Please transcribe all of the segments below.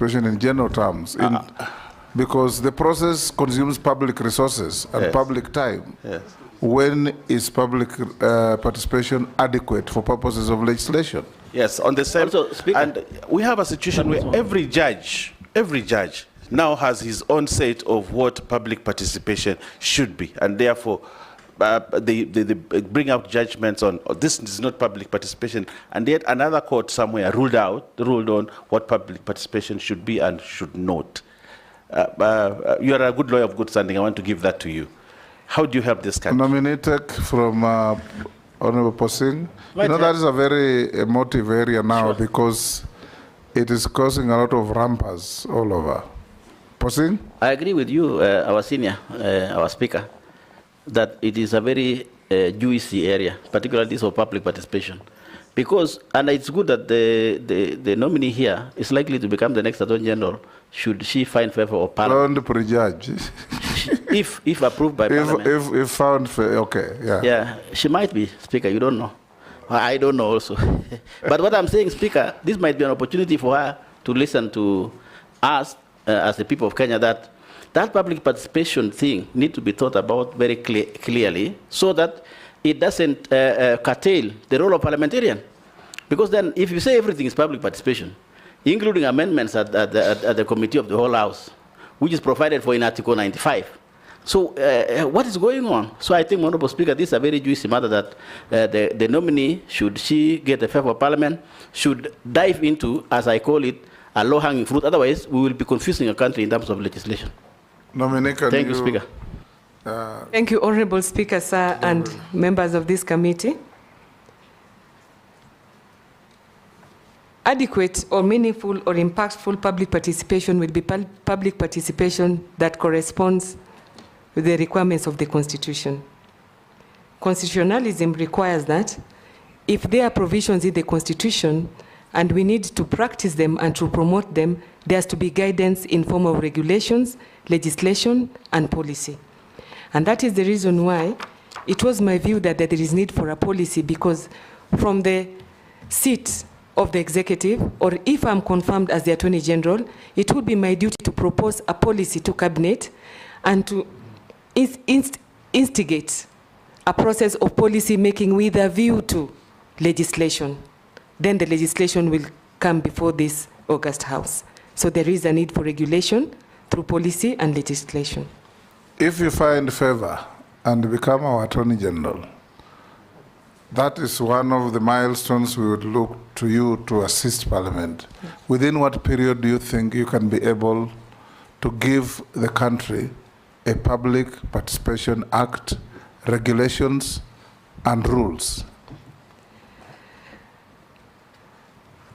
participation in general terms, because the process consumes public resources and public time. Yes. When is public participation adequate for purposes of legislation? Yes, on the same. Also, Speaker, and we have a situation where every judge now has his own set of what public participation should be, and therefore they bring out judgments on this is not public participation, and yet another court somewhere ruled on what public participation should be and should not. You are a good lawyer of good standing. I want to give that to you. How do you help this country? Nominated from Honorable Posing. You know, that is a very emotive area now because it is causing a lot of rampers all over. Posing? I agree with you, our senior, our speaker, that it is a very juicy area, particularly for public participation. Because, and it's good that the nominee here is likely to become the next Attorney General, should she find favor of Parliament. Don't prejudge. if approved by Parliament. If found, okay, yeah. Yeah, she might be, Speaker, you don't know. I don't know also. But what I'm saying, Speaker, this might be an opportunity for her to listen to us, as the people of Kenya, that public participation thing needs to be thought about very clearly so that it doesn't curtail the role of parliamentarian. Because then if you say everything is public participation, including amendments at the committee of the whole house, which is provided for in Article 95. So what is going on? So I think, Honorable Speaker, this is a very juicy matter that the nominee, should she get a favor of Parliament, should dive into, as I call it, a low-hanging fruit. Otherwise, we will be confusing a country in terms of legislation. Nominee, thank you, Speaker. Thank you, Honorable Speaker, sir, and members of this committee. Adequate or meaningful or impactful public participation will be public participation that corresponds with the requirements of the Constitution. Constitutionalism requires that if there are provisions in the Constitution and we need to practice them and to promote them, there has to be guidance in form of regulations, legislation, and policy. And that is the reason why it was my view that there is need for a policy, because from the seat of the executive, or if I'm confirmed as the Attorney General, it would be my duty to propose a policy to Cabinet and to instigate a process of policy making with a view to legislation. Then the legislation will come before this August House. So there is a need for regulation through policy and legislation. If you find favor and become our Attorney General, that is one of the milestones we would look to you to assist Parliament. Within what period do you think you can be able to give the country a Public Participation Act, regulations, and rules?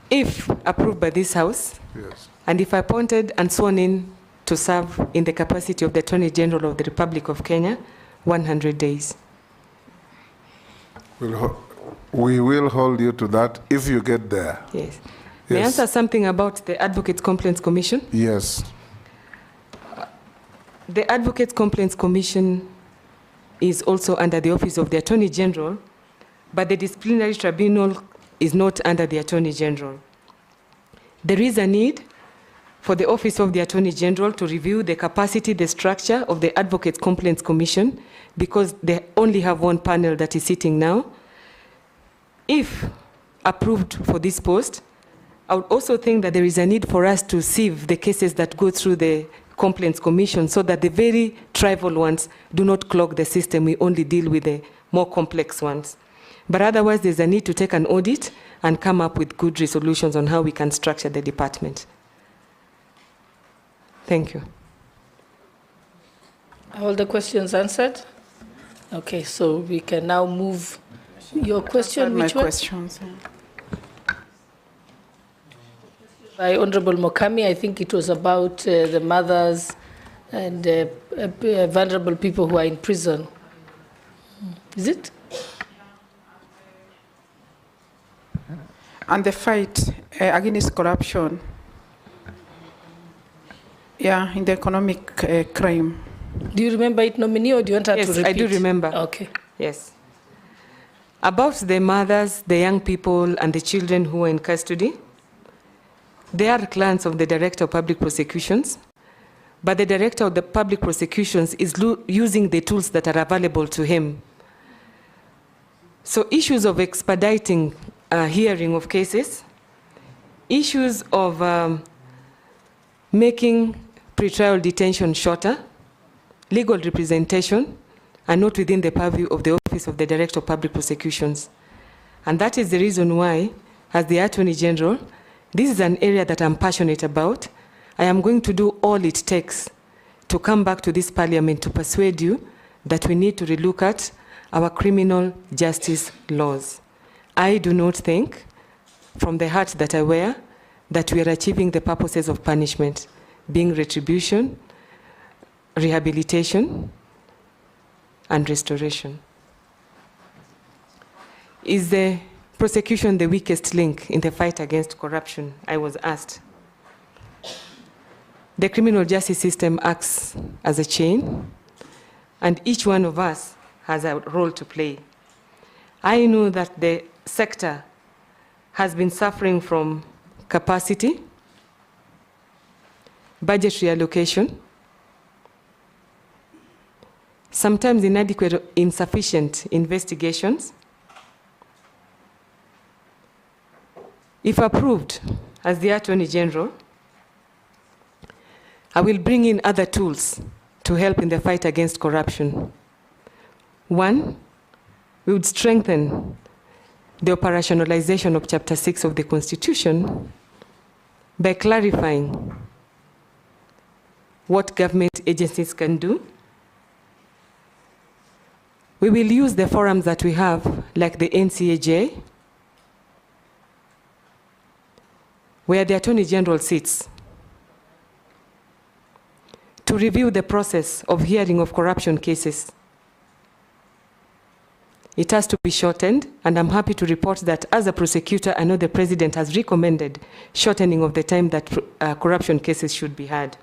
If approved by this House, yes, and if appointed and sworn in to serve in the capacity of the Attorney General of the Republic of Kenya, 100 days. We will hold you to that if you get there. Yes. May I answer something about the Advocates Complaints Commission? Yes. The Advocates Complaints Commission is also under the Office of the Attorney General, but the Disciplinary Tribunal is not under the Attorney General. There is a need for the Office of the Attorney General to review the capacity, the structure of the Advocates Complaints Commission, because they only have one panel that is sitting now. If approved for this post, I would also think that there is a need for us to sieve the cases that go through the Complaints Commission so that the very trivial ones do not clog the system. We only deal with the more complex ones. But otherwise, there's a need to take an audit and come up with good resolutions on how we can structure the department. Thank you. All the questions answered? Okay, so we can now move. Your question, which one? Questions. By Honorable Mokami, I think it was about the mothers and vulnerable people who are in prison. Is it? And the fight against corruption, in the economic crime. Do you remember it, nominee, or do you want her to repeat? Yes, I do remember. Okay. Yes. About the mothers, the young people, and the children who are in custody, They are clients of the Director of Public Prosecutions, but the Director of the Public Prosecutions is using the tools that are available to him. So issues of expediting hearing of cases, issues of making pretrial detention shorter, legal representation, are not within the purview of the Office of the Director of Public Prosecutions. And that is the reason why, as the Attorney General, this is an area that I'm passionate about. I am going to do all it takes to come back to this Parliament to persuade you that we need to relook at our criminal justice laws. I do not think, from the heart that I wear, that we are achieving the purposes of punishment, being retribution, rehabilitation, and restoration. Is the prosecution the weakest link in the fight against corruption? I was asked. The criminal justice system acts as a chain, and each one of us has a role to play. I know that the sector has been suffering from capacity, budget reallocation, sometimes inadequate or insufficient investigations. If approved as the Attorney General, I will bring in other tools to help in the fight against corruption. One, we would strengthen the operationalization of Chapter 6 of the Constitution by clarifying what government agencies can do. We will use the forums that we have, like the NCAJ, where the Attorney General sits, to review the process of hearing of corruption cases. It has to be shortened, and I'm happy to report that as a prosecutor, I know the President has recommended shortening of the time that corruption cases should be heard.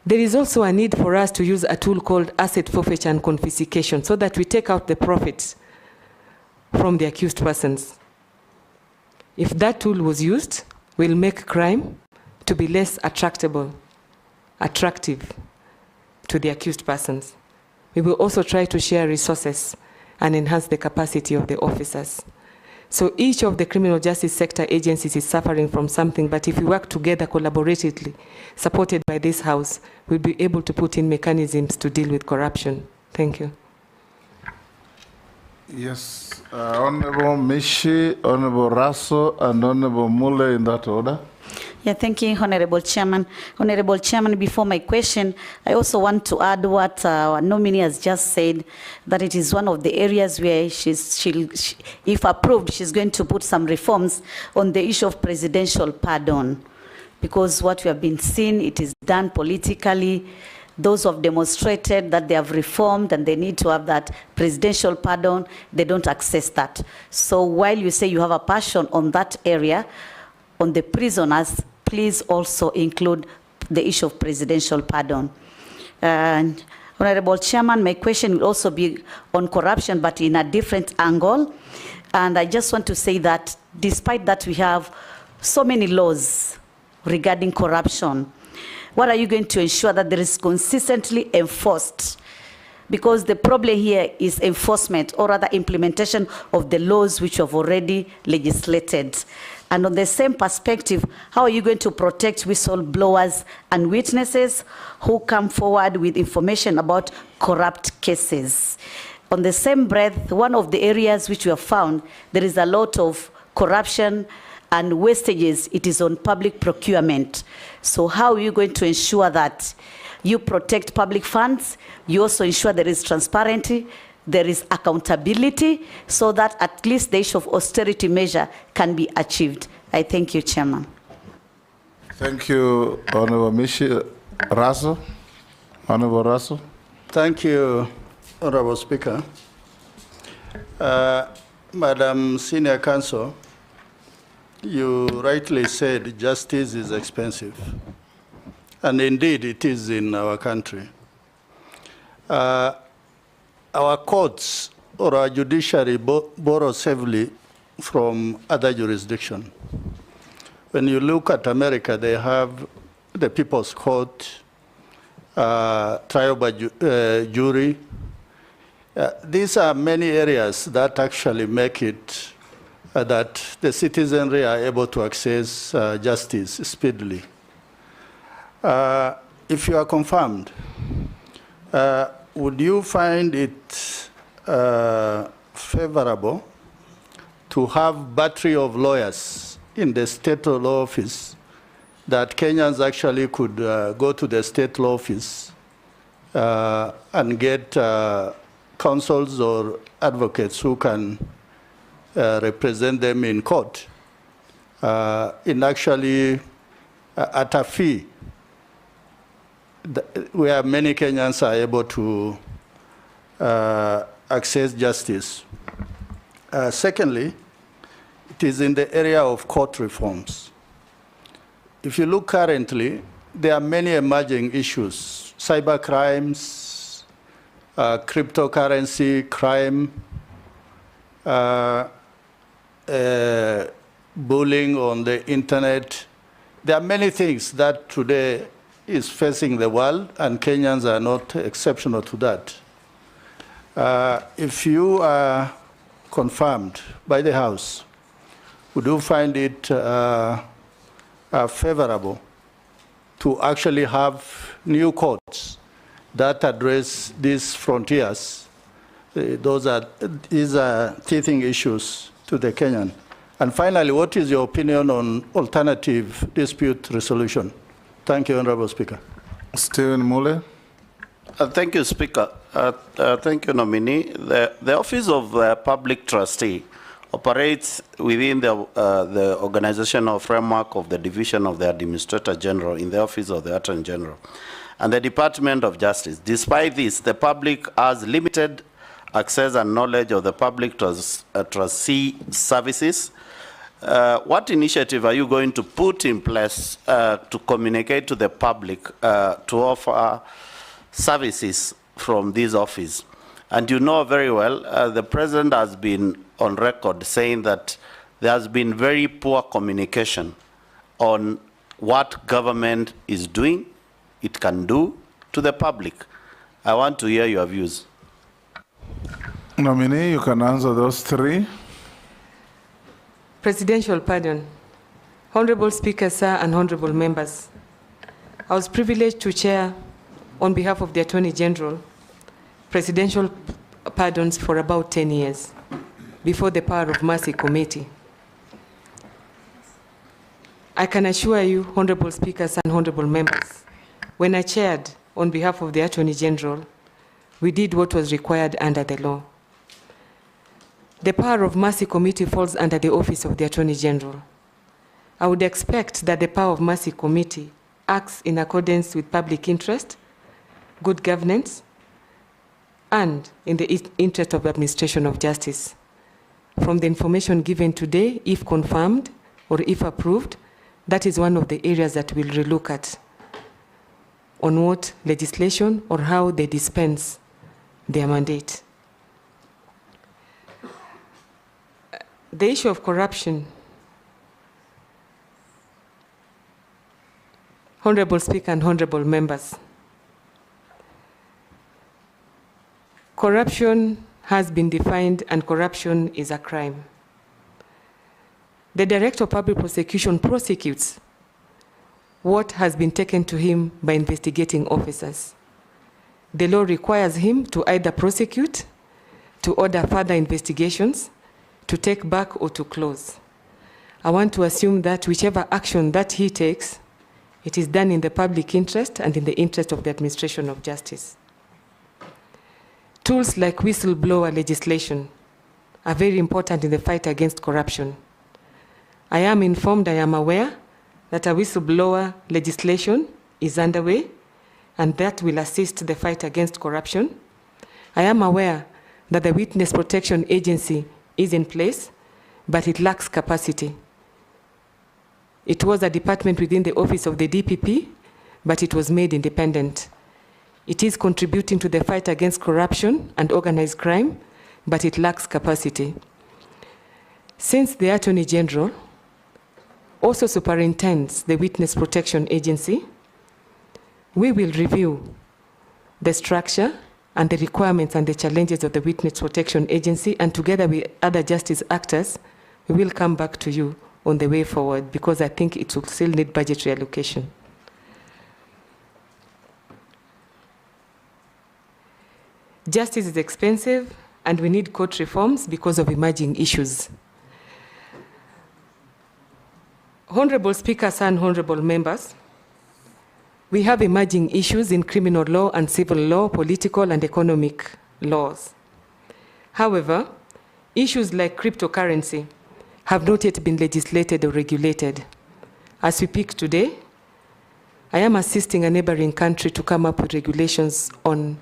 There is also a need for us to use a tool called asset forfeiture and confiscation so that we take out the profits from the accused persons. If that tool was used, we'll make crime to be less attractive to the accused persons. We will also try to share resources and enhance the capacity of the officers. So each of the criminal justice sector agencies is suffering from something, but if we work together collaboratively, supported by this House, we'll be able to put in mechanisms to deal with corruption. Thank you. Yes, Honorable Mishi, Honorable Raso, and Honorable Mule in that order. Yeah, thank you, Honorable Chairman. Honorable Chairman, before my question, I also want to add what our nominee has just said, that it is one of the areas where if approved, she's going to put some reforms on the issue of presidential pardon. Because what we have been seeing, it is done politically. Those who have demonstrated that they have reformed and they need to have that presidential pardon, they don't access that. So while you say you have a passion on that area, on the prisoners, please also include the issue of presidential pardon. And Honorable Chairman, my question will also be on corruption, but in a different angle. And I just want to say that despite that we have so many laws regarding corruption, what are you going to ensure that there is consistently enforced? Because the problem here is enforcement, or rather implementation of the laws which have already legislated. And on the same perspective, how are you going to protect whistleblowers and witnesses who come forward with information about corrupt cases? On the same breath, one of the areas which we have found, there is a lot of corruption and wastages, it is on public procurement. So how are you going to ensure that you protect public funds, you also ensure there is transparency, there is accountability, so that at least the issue of austerity measure can be achieved? I thank you, Chairman. Thank you, Honorable Mishi. Raso? Honorable Raso? Thank you, Honorable Speaker. Madam Senior Counsel, you rightly said justice is expensive. And indeed, it is in our country. Our courts or our judiciary borrows heavily from other jurisdictions. When you look at America, they have the People's Court, trial by jury. These are many areas that actually make it that the citizenry are able to access justice speedily. If you are confirmed, would you find it favorable to have battery of lawyers in the state law office, that Kenyans actually could go to the state law office and get counsels or advocates who can represent them in court in actually at a fee, where many Kenyans are able to access justice. Secondly, it is in the area of court reforms. If you look currently, there are many emerging issues: cyber crimes, cryptocurrency crime, bullying on the internet. There are many things that today is facing the world, and Kenyans are not exceptional to that. If you are confirmed by the House, would you find it favorable to actually have new courts that address these frontiers? These are teething issues to the Kenyan. And finally, what is your opinion on alternative dispute resolution? Thank you, Honorable Speaker. Stephen Mule. Thank you, Speaker. Thank you, nominee. The Office of Public Trustee operates within the organizational framework of the Division of the Administrator General in the Office of the Attorney General and the Department of Justice. Despite this, the public has limited access and knowledge of the public trustee services. What initiative are you going to put in place to communicate to the public to offer services from this office? And you know very well, the President has been on record saying that there has been very poor communication on what government is doing, it can do to the public. I want to hear your views. Nominee, you can answer those three. Presidential pardon. Honorable Speaker, sir, and honorable members. I was privileged to chair, on behalf of the Attorney General, presidential pardons for about 10 years before the Power of Mercy Committee. I can assure you, honorable speakers and honorable members, when I chaired on behalf of the Attorney General, we did what was required under the law. The Power of Mercy Committee falls under the Office of the Attorney General. I would expect that the Power of Mercy Committee acts in accordance with public interest, good governance, and in the interest of administration of justice. From the information given today, if confirmed or if approved, that is one of the areas that we'll relook at on what legislation or how they dispense their mandate. The issue of corruption, Honorable Speaker and honorable members, corruption has been defined, and corruption is a crime. The Director of Public Prosecution prosecutes what has been taken to him by investigating officers. The law requires him to either prosecute, to order further investigations, to take back, or to close. I want to assume that whichever action that he takes, it is done in the public interest and in the interest of the administration of justice. Tools like whistleblower legislation are very important in the fight against corruption. I am informed, I am aware that a whistleblower legislation is underway, and that will assist the fight against corruption. I am aware that the Witness Protection Agency is in place, but it lacks capacity. It was a department within the office of the DPP, but it was made independent. It is contributing to the fight against corruption and organized crime, but it lacks capacity. Since the Attorney General also superintends the Witness Protection Agency. We will review the structure and the requirements and the challenges of the Witness Protection Agency, and together with other justice actors, we will come back to you on the way forward, because I think it will still need budgetary allocation. Justice is expensive, and we need court reforms because of emerging issues. Honorable Speaker, and honorable members, we have emerging issues in criminal law and civil law, political and economic laws. However, issues like cryptocurrency have not yet been legislated or regulated. As we speak today, I am assisting a neighboring country to come up with regulations on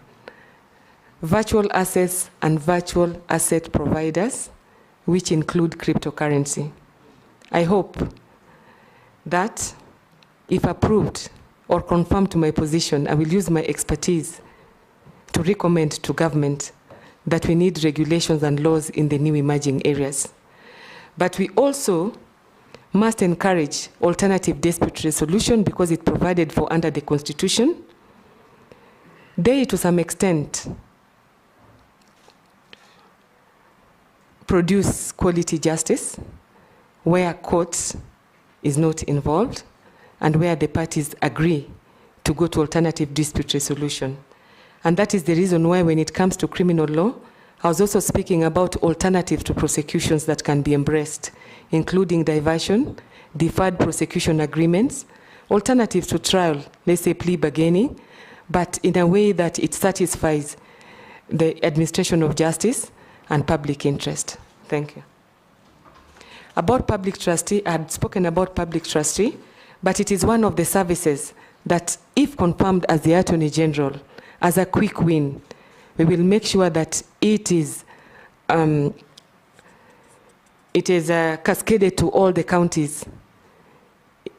virtual assets and virtual asset providers, which include cryptocurrency. I hope that, if approved or confirmed to my position, I will use my expertise to recommend to government that we need regulations and laws in the new emerging areas. But we also must encourage alternative dispute resolution because it's provided for under the Constitution. They, to some extent, produce quality justice where courts is not involved and where the parties agree to go to alternative dispute resolution. And that is the reason why when it comes to criminal law, I was also speaking about alternatives to prosecutions that can be embraced, including diversion, deferred prosecution agreements, alternatives to trial, let's say plea bargaining, but in a way that it satisfies the administration of justice and public interest. Thank you. About public trustee, I had spoken about public trustee, but it is one of the services that, if confirmed as the Attorney General, as a quick win, we will make sure that it is cascaded to all the counties,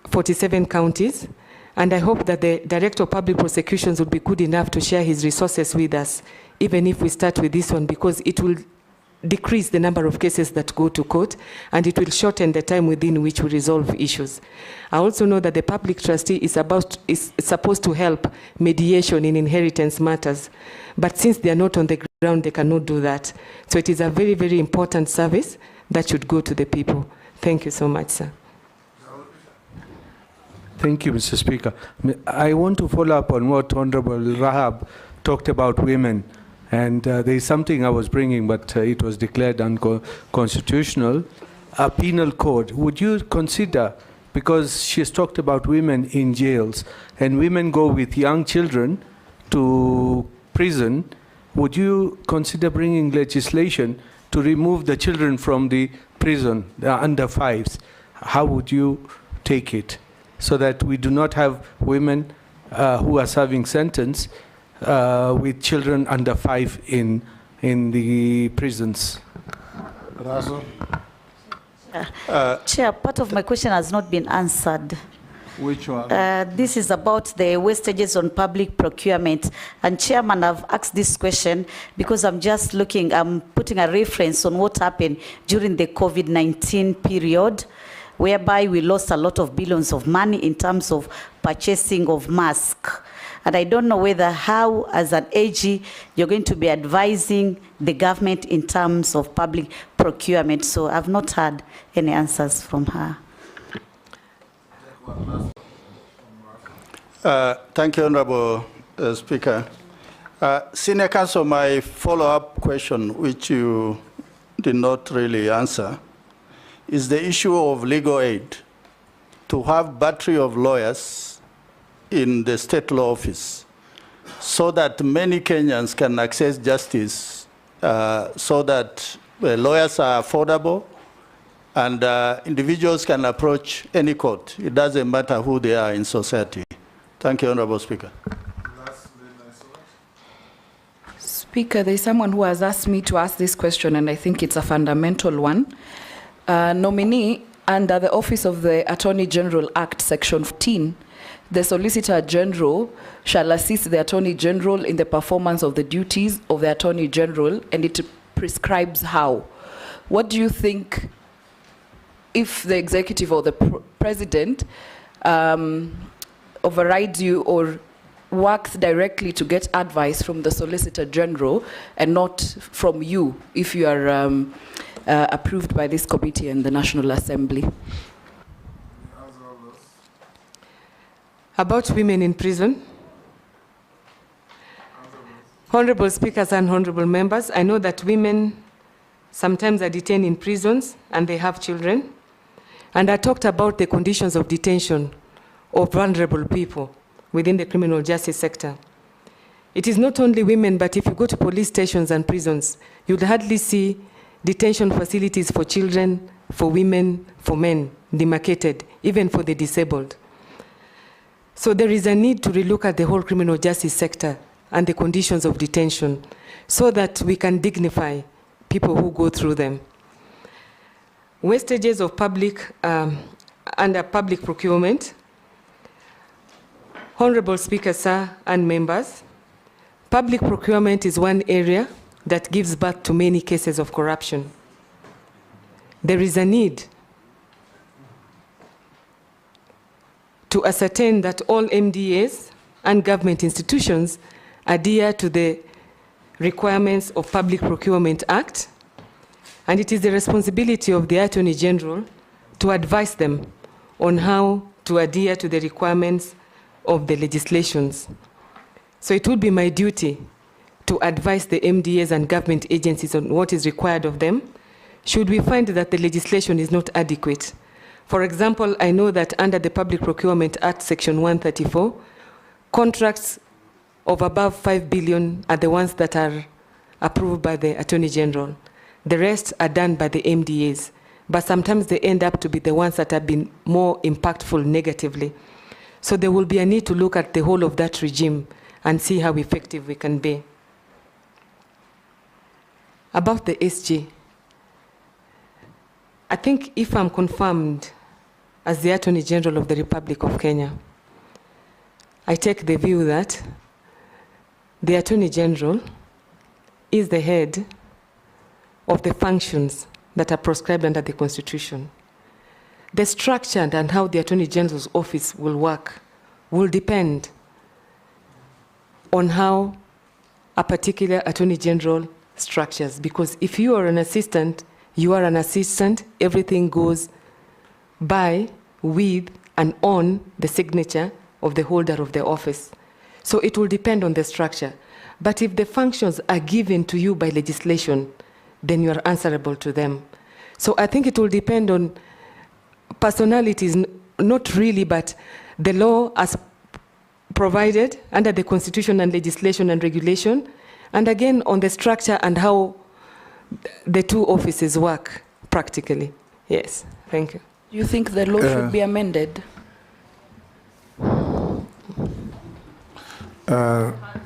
47 counties, and I hope that the Director of Public Prosecutions will be good enough to share his resources with us, even if we start with this one, because it will decrease the number of cases that go to court, and it will shorten the time within which we resolve issues. I also know that the public trustee is supposed to help mediation in inheritance matters, but since they are not on the ground, they cannot do that. So it is a very, very important service that should go to the people. Thank you so much, sir. Thank you, Mr. Speaker. I want to follow up on what Honorable Rahab talked about women. And there is something I was bringing, but it was declared unconstitutional. A penal code. Would you consider, because she has talked about women in jails, and women go with young children to prison, would you consider bringing legislation to remove the children from the prison, the under fives? How would you take it? So that we do not have women who are serving sentence with children under 5 in the prisons. Chair, part of my question has not been answered. Which one? This is about the wastages on public procurement. And Chairman, I've asked this question because I'm putting a reference on what happened during the COVID-19 period, whereby we lost a lot of billions of money in terms of purchasing of masks. And I don't know whether how, as an AG, you're going to be advising the government in terms of public procurement. So I've not had any answers from her. Thank you, Honorable Speaker. Senior Counsel, my follow-up question, which you did not really answer, is the issue of legal aid. To have battery of lawyers in the state law office so that many Kenyans can access justice, so that lawyers are affordable and individuals can approach any court. It doesn't matter who they are in society. Thank you, Honorable Speaker. Speaker, there's someone who has asked me to ask this question, and I think it's a fundamental one. Nominee, under the Office of the Attorney General Act, Section 15, the Solicitor General shall assist the Attorney General in the performance of the duties of the Attorney General, and it prescribes how. What do you think if the executive or the president overrides you or works directly to get advice from the Solicitor General and not from you if you are approved by this committee and the National Assembly. About women in prison. Honorable Speakers and honorable members, I know that women sometimes are detained in prisons and they have children. And I talked about the conditions of detention of vulnerable people within the criminal justice sector. It is not only women, but if you go to police stations and prisons, you'll hardly see detention facilities for children, for women, for men, demarcated, even for the disabled. So there is a need to relook at the whole criminal justice sector and the conditions of detention so that we can dignify people who go through them. Wastages of public, under public procurement. Honorable Speaker, sir, and members, public procurement is one area that gives birth to many cases of corruption. There is a need to ascertain that all MDAs and government institutions adhere to the requirements of Public Procurement Act, and it is the responsibility of the Attorney General to advise them on how to adhere to the requirements of the legislations. So it would be my duty to advise the MDAs and government agencies on what is required of them, should we find that the legislation is not adequate. For example, I know that under the Public Procurement Act, Section 134, contracts of above 5 billion are the ones that are approved by the Attorney General. The rest are done by the MDAs, but sometimes they end up to be the ones that have been more impactful negatively. So there will be a need to look at the whole of that regime and see how effective we can be. About the SG, I think if I'm confirmed as the Attorney General of the Republic of Kenya, I take the view that the Attorney General is the head of the functions that are prescribed under the Constitution. The structure and how the Attorney General's office will work will depend on how a particular Attorney General structures. Because if you are an assistant, you are an assistant, everything goes by, with, and on the signature of the holder of the office. So it will depend on the structure. But if the functions are given to you by legislation, then you are answerable to them. So I think it will depend on personalities, not really, but the law as provided under the Constitution and legislation and regulation, and again on the structure and how the two offices work practically. Yes, thank you. Do you think the law should be amended?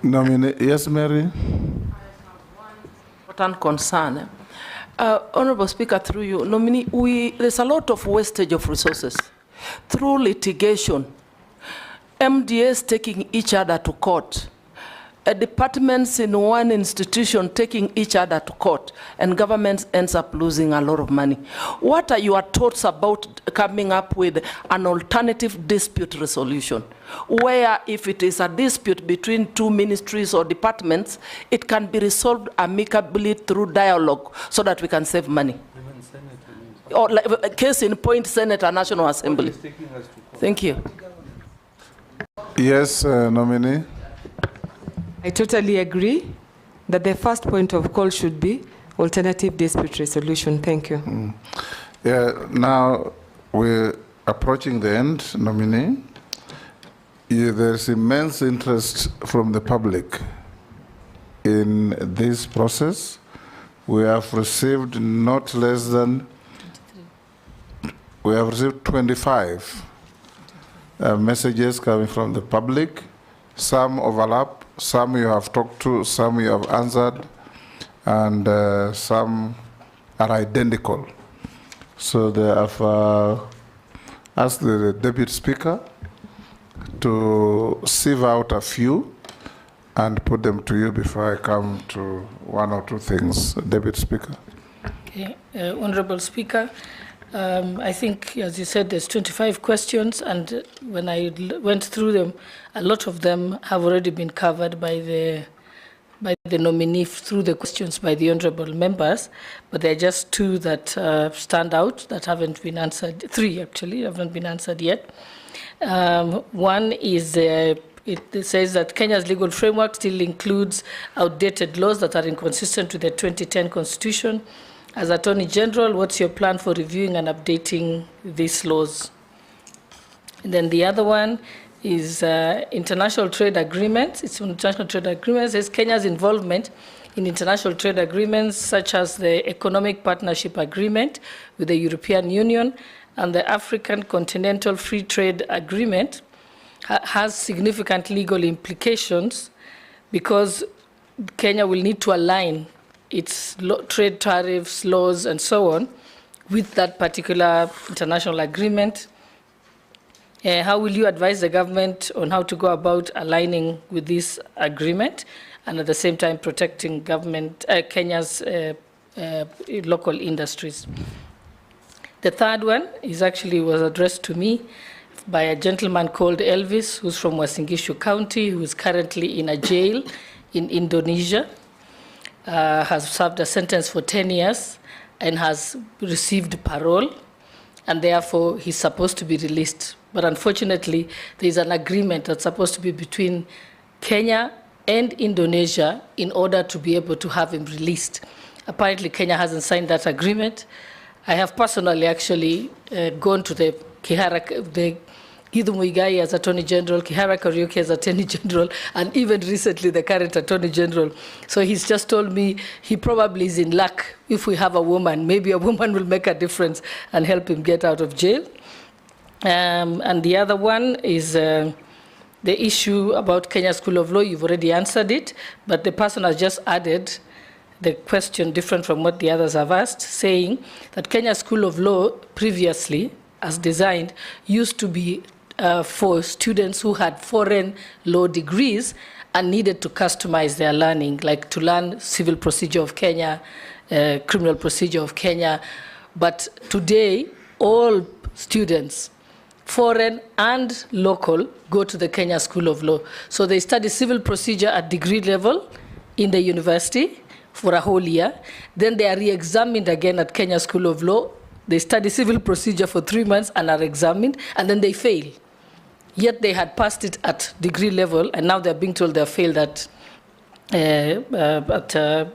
Nominee, yes, Mary? Important concern. Honorable Speaker, through you, nominee, there's a lot of wastage of resources through litigation, MDAs taking each other to court, departments in one institution taking each other to court, and government ends up losing a lot of money. What are your thoughts about coming up with an alternative dispute resolution, where if it is a dispute between two ministries or departments, it can be resolved amicably through dialogue so that we can save money? Or like a case in point, Senate and National Assembly. Thank you. Yes, nominee. I totally agree that the first point of call should be alternative dispute resolution. Thank you. Yeah, now we're approaching the end, nominee. There's immense interest from the public in this process. We have received not less than, we have received 25 messages coming from the public. Some overlap, some you have talked to, some you have answered, and some are identical. So they have asked the Deputy Speaker to sieve out a few and put them to you before I come to one or two things. Deputy Speaker. Okay. Honorable Speaker, I think, as you said, there's 25 questions, and when I went through them, a lot of them have already been covered by the nominee through the questions by the honourable members, but there are just two that stand out that haven't been answered. Three, actually, haven't been answered yet. One is it says that Kenya's legal framework still includes outdated laws that are inconsistent with the 2010 Constitution. As Attorney General, what's your plan for reviewing and updating these laws? And then the other one is international trade agreements. It's international trade agreements. It's Kenya's involvement in international trade agreements, such as the Economic Partnership Agreement with the European Union and the African Continental Free Trade Agreement, has significant legal implications because Kenya will need to align its trade tariffs, laws, and so on with that particular international agreement. How will you advise the government on how to go about aligning with this agreement and at the same time protecting Kenya's local industries? The third one was addressed to me by a gentleman called Elvis, who's from Uasin Gishu County, who is currently in a jail in Indonesia, has served a sentence for 10 years and has received parole, and therefore he's supposed to be released. But unfortunately, there's an agreement that's supposed to be between Kenya and Indonesia in order to be able to have him released. Apparently, Kenya hasn't signed that agreement. I have personally actually gone to the Githu Muigai as Attorney General, Kihara Kariuki as Attorney General, and even recently the current Attorney General. So he's just told me he probably is in luck if we have a woman. Maybe a woman will make a difference and help him get out of jail. And the other one is the issue about Kenya School of Law. You've already answered it, but the person has just added the question different from what the others have asked, saying that Kenya School of Law previously, as designed, used to be for students who had foreign law degrees and needed to customize their learning, like to learn civil procedure of Kenya, criminal procedure of Kenya. But today, all students, foreign and local, go to the Kenya School of Law. So they study civil procedure at degree level in the university for a whole year. Then they are re-examined again at Kenya School of Law. They study civil procedure for 3 months and are examined, and then they fail. Yet they had passed it at degree level, and now they're being told they're failed at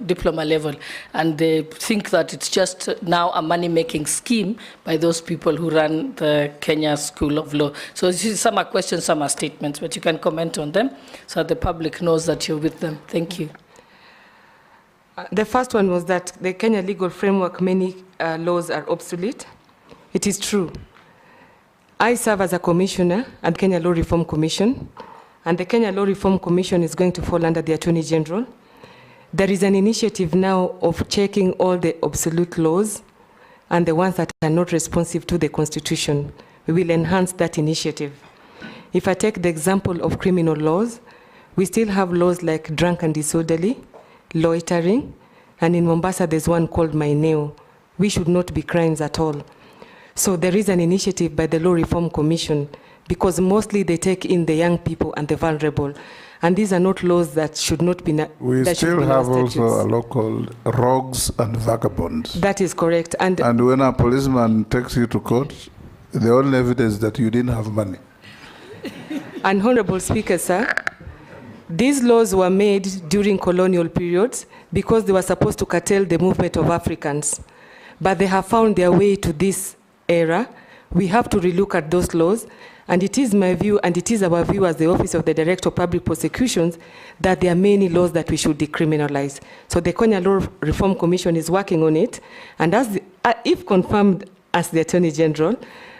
diploma level. And they think that it's just now a money-making scheme by those people who run the Kenya School of Law. So some are questions, some are statements, but you can comment on them so that the public knows that you're with them. Thank you. The first one was that the Kenya legal framework, many laws are obsolete. It is true. I serve as a commissioner at Kenya Law Reform Commission, and the Kenya Law Reform Commission is going to fall under the Attorney General. There is an initiative now of checking all the obsolete laws and the ones that are not responsive to the Constitution. We will enhance that initiative. If I take the example of criminal laws, we still have laws like drunk and disorderly, loitering, and in Mombasa there's one called Maineo. We should not be crimes at all. So there is an initiative by the Law Reform Commission because mostly they take in the young people and the vulnerable. And these are not laws that should not be... We still have also a law called rogues and vagabonds. That is correct. And when a policeman takes you to court, the only evidence that you didn't have money. And Honorable Speaker, sir, these laws were made during colonial periods because they were supposed to curtail the movement of Africans. But they have found their way to this era. We have to relook at those laws. And it is my view, and it is our view as the Office of the Director of Public Prosecutions, that there are many laws that we should decriminalize. So the Kenya Law Reform Commission is working on it. And as if confirmed as the Attorney General,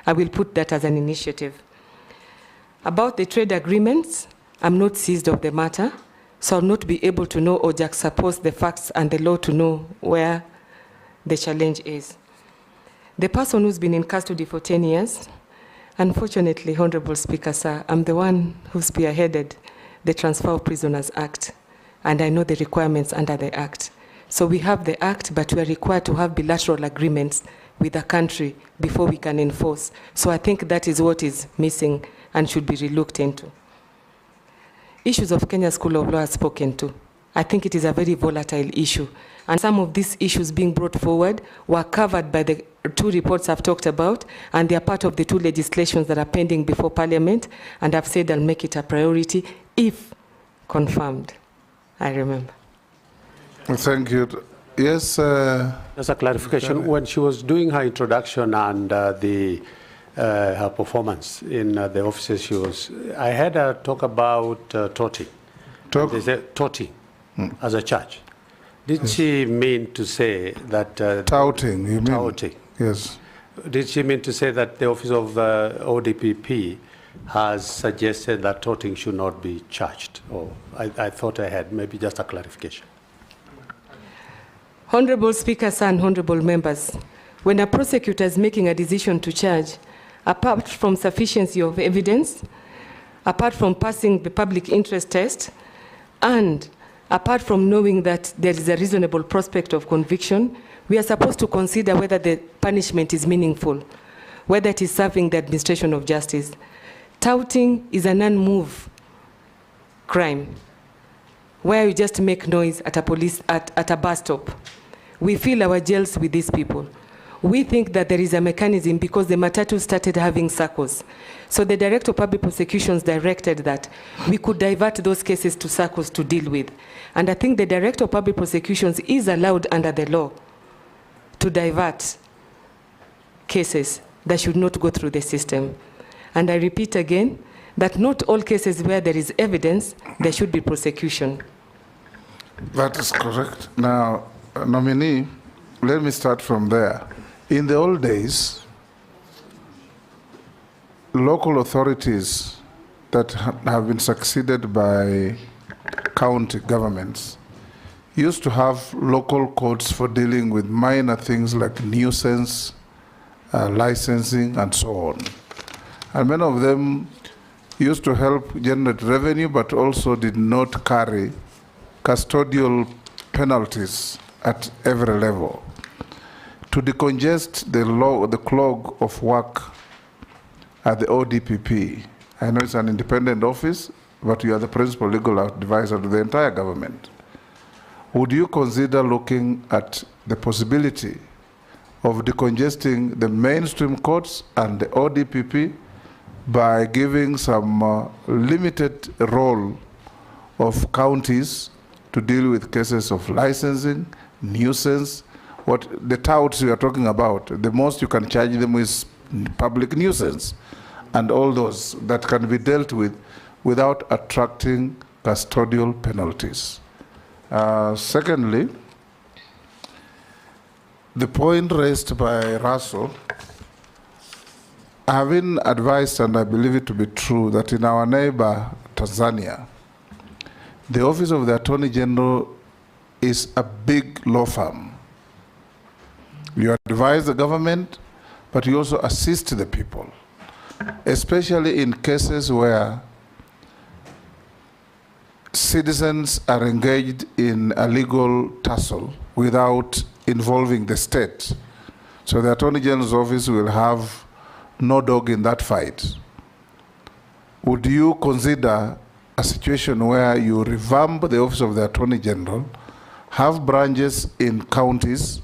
I will put that as an initiative. About the trade agreements, I'm not seized of the matter, so I'll not be able to know or juxtapose the facts and the law to know where the challenge is. The person who's been in custody for 10 years, unfortunately, Honorable Speaker, sir, I'm the one who spearheaded the Transfer of Prisoners Act, and I know the requirements under the Act. So we have the Act, but we are required to have bilateral agreements with the country before we can enforce. So I think that is what is missing and should be relooked into. Issues of Kenya School of Law are spoken to. I think it is a very volatile issue. And some of these issues being brought forward were covered by the 2 reports I've talked about, and they are part of the 2 legislations that are pending before Parliament, and I've said I'll make it a priority if confirmed. I remember. Thank you. Yes. Just a clarification. When she was doing her introduction and her performance in the offices, I had her talk about touting. They said touting as a charge. Did she mean to say that... touting, you mean? Touting. Yes. Did she mean to say that the office of the ODPP has suggested that touting should not be charged? Or I thought I had, maybe just a clarification. Honorable Speakers and honorable members, when a prosecutor is making a decision to charge, apart from sufficiency of evidence, apart from passing the public interest test, and apart from knowing that there is a reasonable prospect of conviction, we are supposed to consider whether the punishment is meaningful, whether it is serving the administration of justice. Touting is an unmoved crime, where you just make noise at a bus stop. We fill our jails with these people. We think that there is a mechanism because the Matatu started having circles. So the Director of Public Prosecutions directed that we could divert those cases to circles to deal with. And I think the Director of Public Prosecutions is allowed under the law to divert cases that should not go through the system. And I repeat again that not all cases where there is evidence, there should be prosecution. That is correct. Now, nominee, let me start from there. In the old days, local authorities that have been succeeded by county governments used to have local codes for dealing with minor things like nuisance, licensing, and so on. And many of them used to help generate revenue, but also did not carry custodial penalties at every level. To decongest the clog of work at the ODPP, I know it's an independent office, but you are the principal legal advisor to the entire government. Would you consider looking at the possibility of decongesting the mainstream courts and the ODPP by giving some limited role of counties to deal with cases of licensing, nuisance, what the touts you are talking about, the most you can charge them is public nuisance, and all those that can be dealt with without attracting custodial penalties. Secondly, the point raised by Russell, I have been advised, and I believe it to be true, that in our neighbor, Tanzania, the Office of the Attorney General is a big law firm. You advise the government, but you also assist the people, especially in cases where citizens are engaged in a legal tussle without involving the state. So the Attorney General's office will have no dog in that fight. Would you consider a situation where you revamp the Office of the Attorney General, have branches in counties,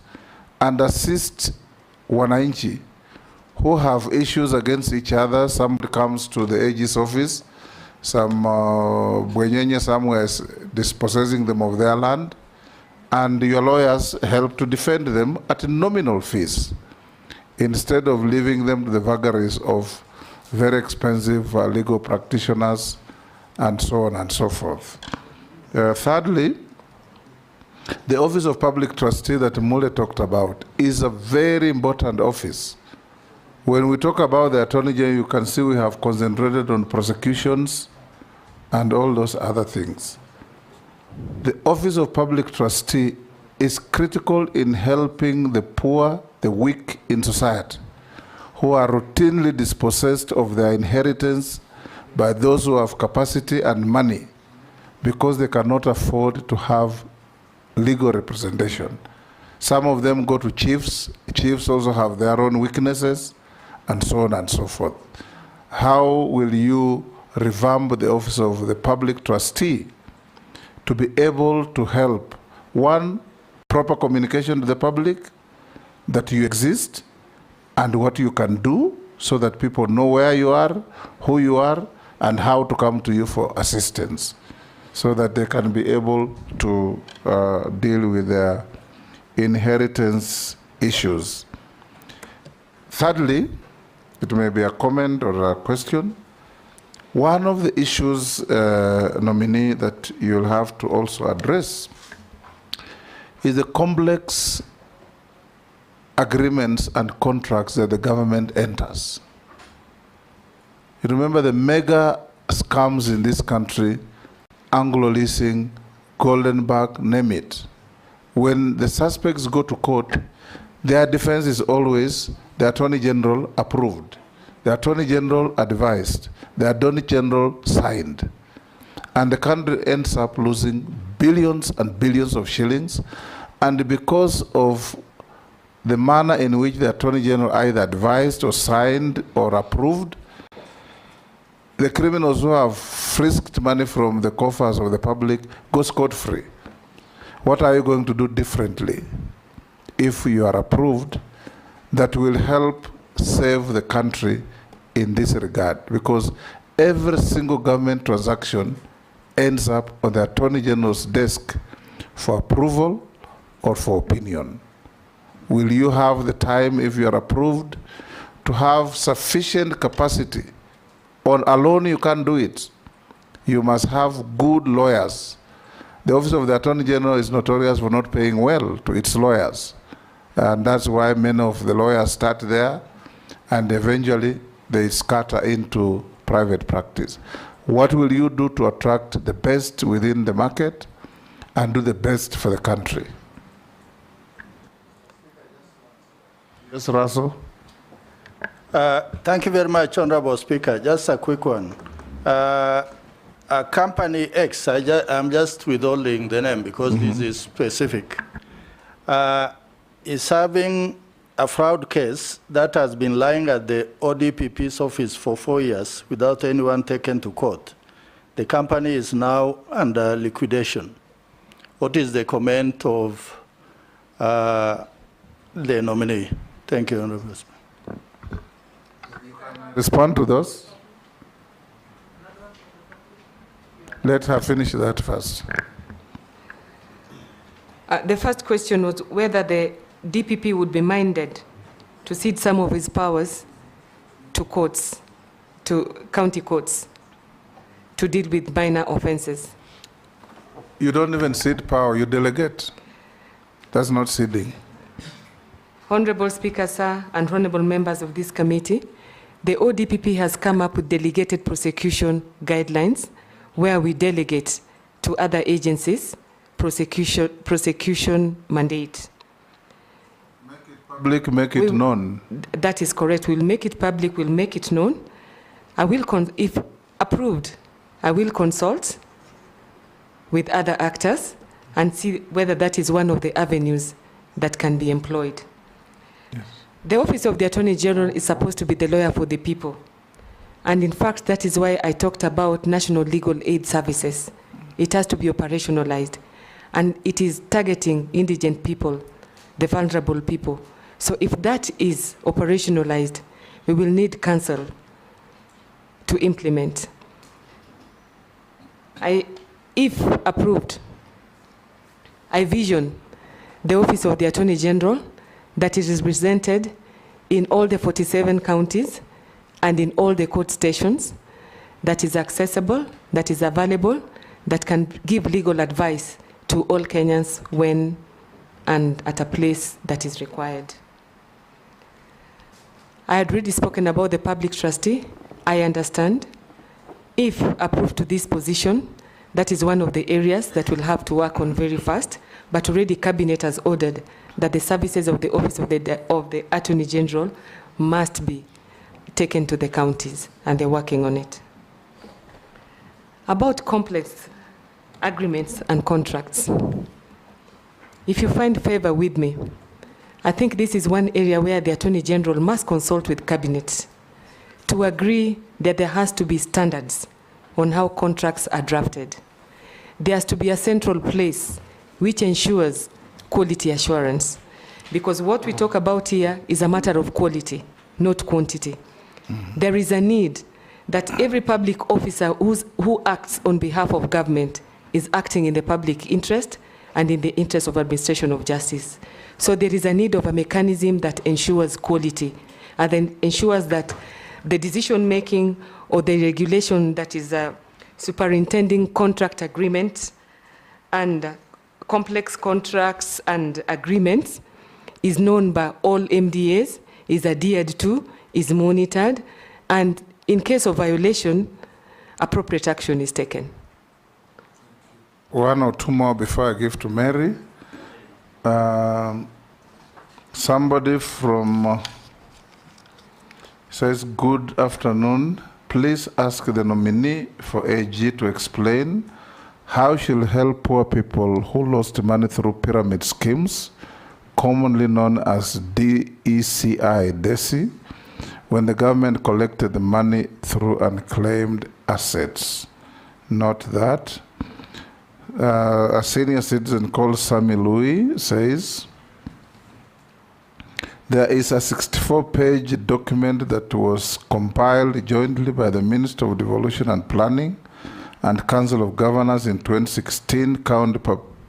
and assist wananchi who have issues against each other? Somebody comes to the AG's office, some Bwenyenye somewhere is dispossessing them of their land, and your lawyers help to defend them at nominal fees, instead of leaving them to the vagaries of very expensive legal practitioners and so on and so forth. Thirdly, the Office of Public Trustee that Mule talked about is a very important office. When we talk about the Attorney General, you can see we have concentrated on prosecutions and all those other things. The Office of Public Trustee is critical in helping the poor, the weak in society, who are routinely dispossessed of their inheritance by those who have capacity and money because they cannot afford to have legal representation. Some of them go to chiefs. Chiefs also have their own weaknesses, and so on and so forth. How will you revamp the office of the public trustee to be able to help, one, proper communication to the public, that you exist, and what you can do so that people know where you are, who you are, and how to come to you for assistance, so that they can be able to deal with their inheritance issues. Thirdly, it may be a comment or a question. One of the issues, nominee, that you'll have to also address is the complex agreements and contracts that the government enters. You remember the mega scams in this country, Anglo leasing, Goldenberg, name it. When the suspects go to court, their defense is always the Attorney General approved, the Attorney General advised, the Attorney General signed. And the country ends up losing billions and billions of shillings. And because of the manner in which the Attorney General either advised or signed or approved, the criminals who have frisked money from the coffers of the public go scot-free. What are you going to do differently if you are approved that will help save the country in this regard? Because every single government transaction ends up on the Attorney General's desk for approval or for opinion. Will you have the time, if you are approved, to have sufficient capacity? On alone, you can't do it. You must have good lawyers. The Office of the Attorney General is notorious for not paying well to its lawyers. And that's why many of the lawyers start there, and eventually they scatter into private practice. What will you do to attract the best within the market and do the best for the country? Yes, Russell. Thank you very much, Honorable Speaker. Just a quick one. Company X, I'm just withholding the name because this is specific, is having a fraud case that has been lying at the ODPP's office for 4 years without anyone taken to court. The company is now under liquidation. What is the comment of the nominee? Thank you, Honorable Speaker. Respond to those. Let her finish that first. The first question was whether the DPP would be minded to cede some of his powers to courts, to county courts, to deal with minor offenses. You don't even cede power, you delegate. That's not ceding. Honorable Speaker, sir, and honorable members of this committee, the ODPP has come up with delegated prosecution guidelines where we delegate to other agencies prosecution mandate. Make it public, make it known. That is correct. We'll make it public, we'll make it known. I will, if approved, I will consult with other actors and see whether that is one of the avenues that can be employed. Yes. The Office of the Attorney General is supposed to be the lawyer for the people. And in fact, that is why I talked about National Legal Aid Services. It has to be operationalized. And it is targeting indigent people, the vulnerable people. So if that is operationalized, we will need counsel to implement. If approved, I vision the Office of the Attorney General that is represented in all the 47 counties and in all the court stations, that is accessible, that is available, that can give legal advice to all Kenyans when and at a place that is required. I had already spoken about the public trustee. I understand. If approved to this position, that is one of the areas that we'll have to work on very fast, but already Cabinet has ordered that the services of the Office of the Attorney General must be taken to the counties, and they're working on it. About complex agreements and contracts. if you find favor with me, I think this is one area where the Attorney General must consult with Cabinet to agree that there has to be standards on how contracts are drafted. There has to be a central place which ensures quality assurance. Because what we talk about here is a matter of quality, not quantity. There is a need that every public officer who acts on behalf of government is acting in the public interest and in the interest of administration of justice. So there is a need of a mechanism that ensures quality and then ensures that the decision-making or the regulation that is superintending contract agreements and complex contracts and agreements is known by all MDAs, is adhered to, is monitored, and in case of violation, appropriate action is taken. One or two more before I give to Mary. Somebody from says, good afternoon. Please ask the nominee for AG to explain how she'll help poor people who lost money through pyramid schemes, commonly known as DECI, when the government collected the money through unclaimed assets. Note that. A senior citizen called Sami Louis says, there is a 64-page document that was compiled jointly by the Minister of Devolution and Planning and Council of Governors in 2016 County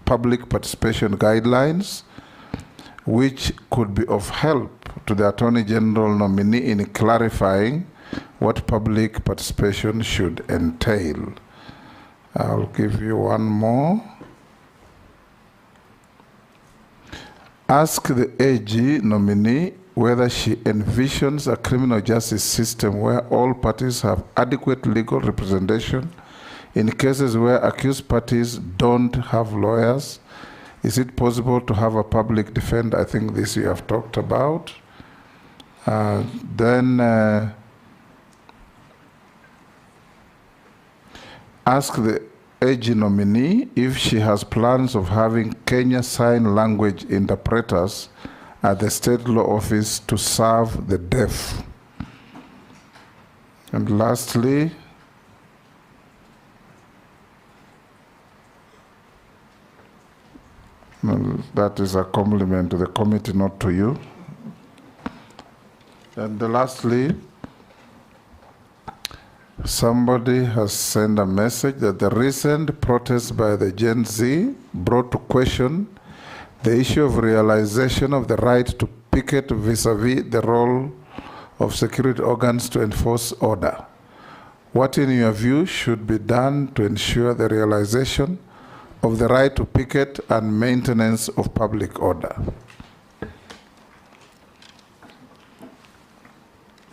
Public Participation Guidelines, which could be of help to the Attorney General nominee in clarifying what public participation should entail. I'll give you one more. Ask the AG nominee whether she envisions a criminal justice system where all parties have adequate legal representation in cases where accused parties don't have lawyers. Is it possible to have a public defender? I think this you have talked about. Ask the AG nominee if she has plans of having Kenya Sign Language interpreters at the state law office to serve the deaf. And lastly, that is a compliment to the committee, not to you. And lastly, somebody has sent a message that the recent protests by the Gen Z brought to question the issue of realization of the right to picket vis-a-vis the role of security organs to enforce order. What, in your view, should be done to ensure the realization of the right to picket and maintenance of public order?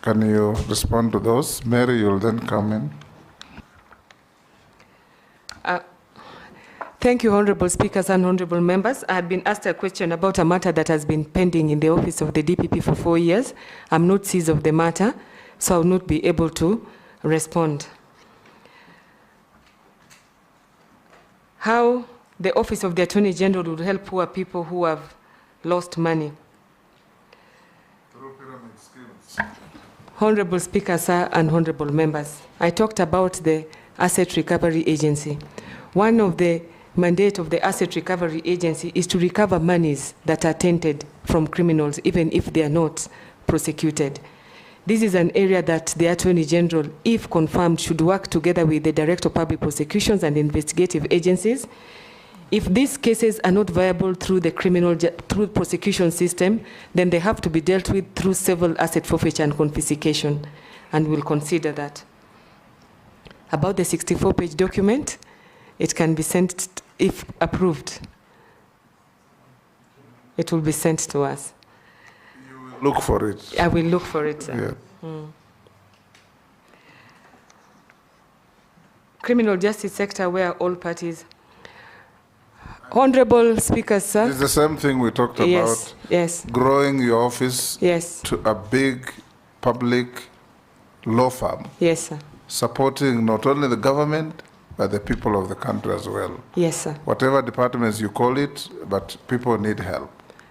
Can you respond to those? Mary, you'll then come in. Thank you, Honorable Speakers and Honorable Members. I have been asked a question about a matter that has been pending in the office of the DPP for 4 years. I'm not seized of the matter, so I will not be able to respond. How the Office of the Attorney General would help poor people who have lost money. Through pyramid schemes. Honorable Speaker, sir, and honorable members, I talked about the Asset Recovery Agency. One of the mandate of the Asset Recovery Agency is to recover monies that are tainted from criminals, even if they are not prosecuted. This is an area that the Attorney General, if confirmed, should work together with the Director of Public Prosecutions and investigative agencies. If these cases are not viable through the through prosecution system, then they have to be dealt with through civil asset forfeiture and confiscation, and we'll consider that. About the 64-page document, it can be sent, if approved, it will be sent to us. You will look for it. I will look for it, sir. Yeah. Criminal justice sector where all parties. Honorable Speaker, sir. It's the same thing we talked about. Yes, yes. Growing your office yes. to a big public law firm. Yes, sir. Supporting not only the government, by the people of the country as well. Yes, sir. Whatever departments you call it, but people need help.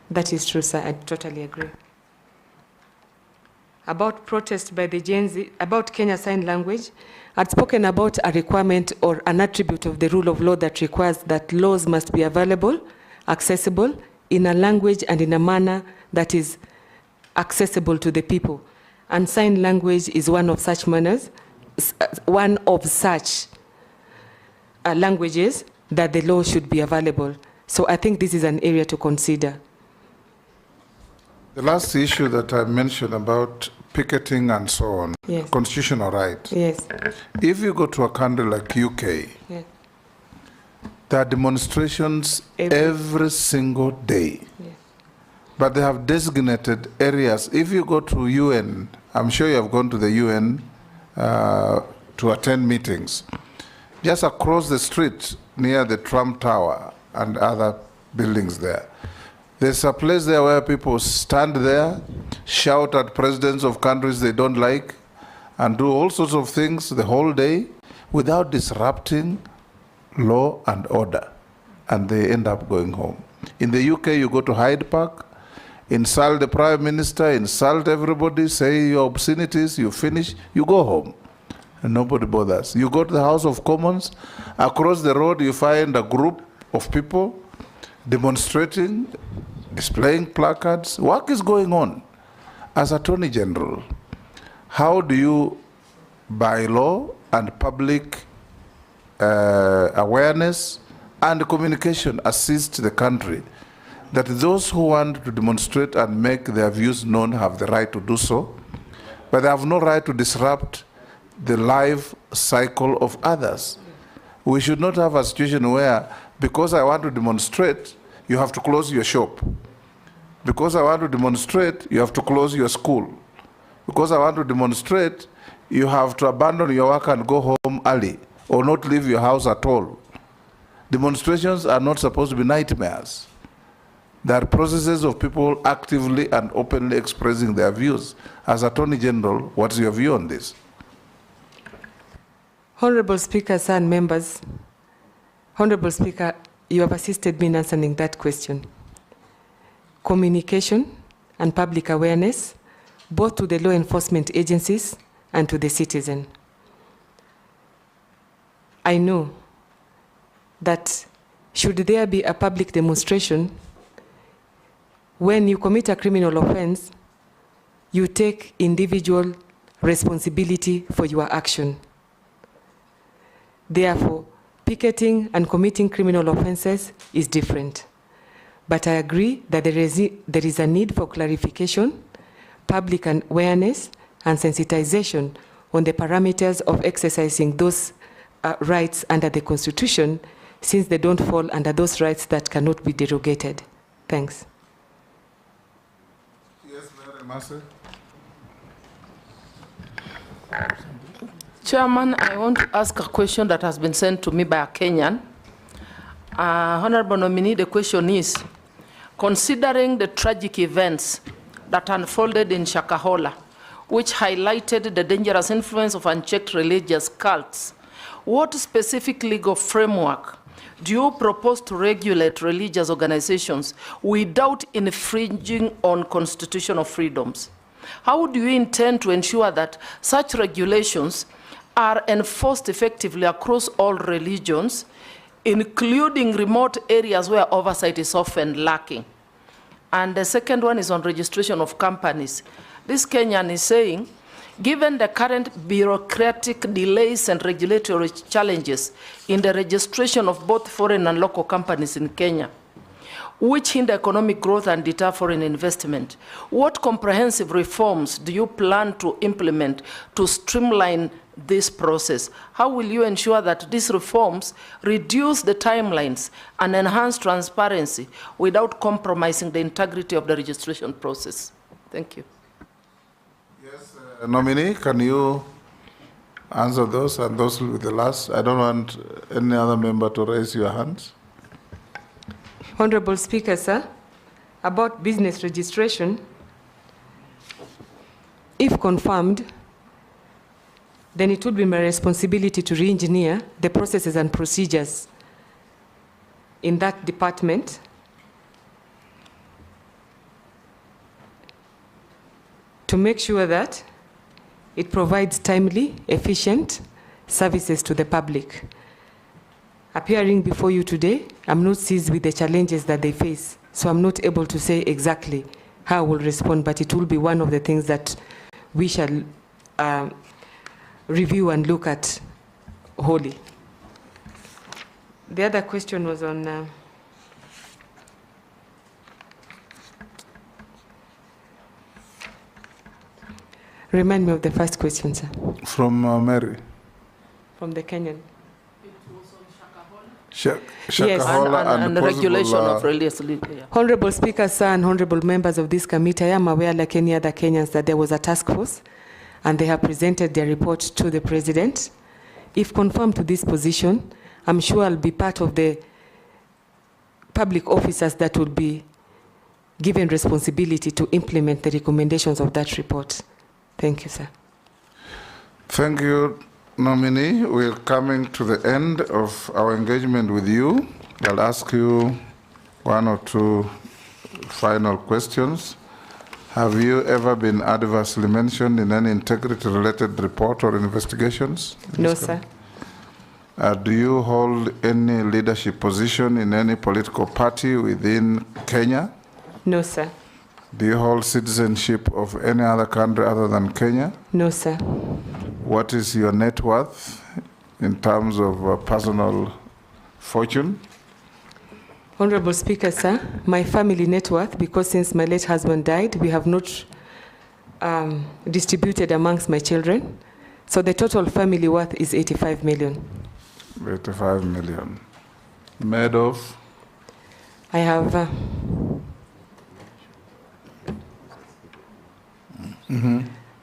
That is true, sir. I totally agree. About protest by the Gen Z, about Kenya Sign Language, I'd spoken about a requirement or an attribute of the rule of law that requires that laws must be available, accessible, in a language and in a manner that is accessible to the people. And sign language is one of such manners, one of such languages that the law should be available. So I think this is an area to consider. The last issue that I mentioned about picketing and so on, Yes. constitutional right. Yes. If you go to a country like UK, Yes. there are demonstrations every single day. Yes. But they have designated areas. If you go to UN, I'm sure you have gone to the UN to attend meetings. Just across the street near the Trump Tower and other buildings there, there's a place there where people stand there, shout at presidents of countries they don't like, and do all sorts of things the whole day without disrupting law and order. And they end up going home. In the UK, you go to Hyde Park, insult the Prime Minister, insult everybody, say your obscenities, you finish, you go home. And nobody bothers. You go to the House of Commons, across the road you find a group of people demonstrating, displaying placards. Work is going on. As Attorney General, how do you, by law and public awareness and communication, assist the country that those who want to demonstrate and make their views known have the right to do so, but they have no right to disrupt the life cycle of others? We should not have a situation where, because I want to demonstrate, you have to close your shop. Because I want to demonstrate, you have to close your school. Because I want to demonstrate, you have to abandon your work and go home early, or not leave your house at all. Demonstrations are not supposed to be nightmares. There are processes of people actively and openly expressing their views. As Attorney General, what's your view on this? Honorable Speakers and members, Honorable Speaker, you have assisted me in answering that question. Communication and public awareness, both to the law enforcement agencies and to the citizen. I know that should there be a public demonstration, when you commit a criminal offense, you take individual responsibility for your action. Therefore, picketing and committing criminal offenses is different. But I agree that there is a need for clarification, public awareness, and sensitization on the parameters of exercising those rights under the Constitution, since they don't fall under those rights that cannot be derogated. Thanks. Yes, Mary Massey. Chairman, I want to ask a question that has been sent to me by a Kenyan. Honorable Nominee, the question is, considering the tragic events that unfolded in Shakahola, which highlighted the dangerous influence of unchecked religious cults, what specific legal framework do you propose to regulate religious organizations without infringing on constitutional freedoms? How do you intend to ensure that such regulations are enforced effectively across all religions, including remote areas where oversight is often lacking? And the second one is on registration of companies. This Kenyan is saying, given the current bureaucratic delays and regulatory challenges in the registration of both foreign and local companies in Kenya, which hinder economic growth and deter foreign investment, what comprehensive reforms do you plan to implement to streamline this process? How will you ensure that these reforms reduce the timelines and enhance transparency without compromising the integrity of the registration process? Thank you. Yes, Nominee, can you answer those and those with the last? I don't want any other member to raise your hands. Honorable Speaker, sir, about business registration, if confirmed, then it would be my responsibility to re-engineer the processes and procedures in that department to make sure that it provides timely, efficient services to the public. Appearing before you today, I'm not seized with the challenges that they face, so I'm not able to say exactly how I will respond, but it will be one of the things that we shall review and look at wholly. The other question was on remind me of the first question, sir. From Mary. From the Kenyan. Shakahola and the regulation of release. Yeah. Honorable Speaker, sir, and honorable members of this committee, I am aware, like any other Kenyans, that there was a task force and they have presented their report to the President. If confirmed to this position, I'm sure I'll be part of the public officers that will be given responsibility to implement the recommendations of that report. Thank you, sir. Thank you, nominee. We're coming to the end of our engagement with you. I'll ask you one or two final questions. Have you ever been adversely mentioned in any integrity-related report or investigations? No, sir. Do you hold any leadership position in any political party within Kenya? No, sir. Do you hold citizenship of any other country other than Kenya? No, sir. What is your net worth in terms of personal fortune? Honorable Speaker, sir, my family net worth, because since my late husband died, we have not distributed amongst my children. So the total family worth is 85 million. 85 million. Made of? I have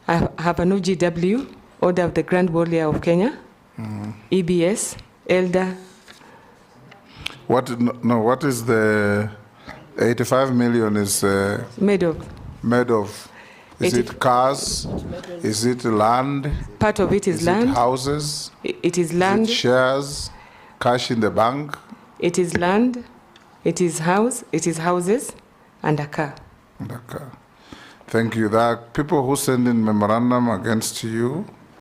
I have an OGW, Order of the Grand Warrior of Kenya, EBS, Elder. What is the 85 million is made of? Made of? Is it cars? Is it land? Part of it is land. Is it houses? It is land. Is it shares? Cash in the bank? It is land. It is house. It is houses, and a car. And a car. Thank you. There are people who send in memorandum against you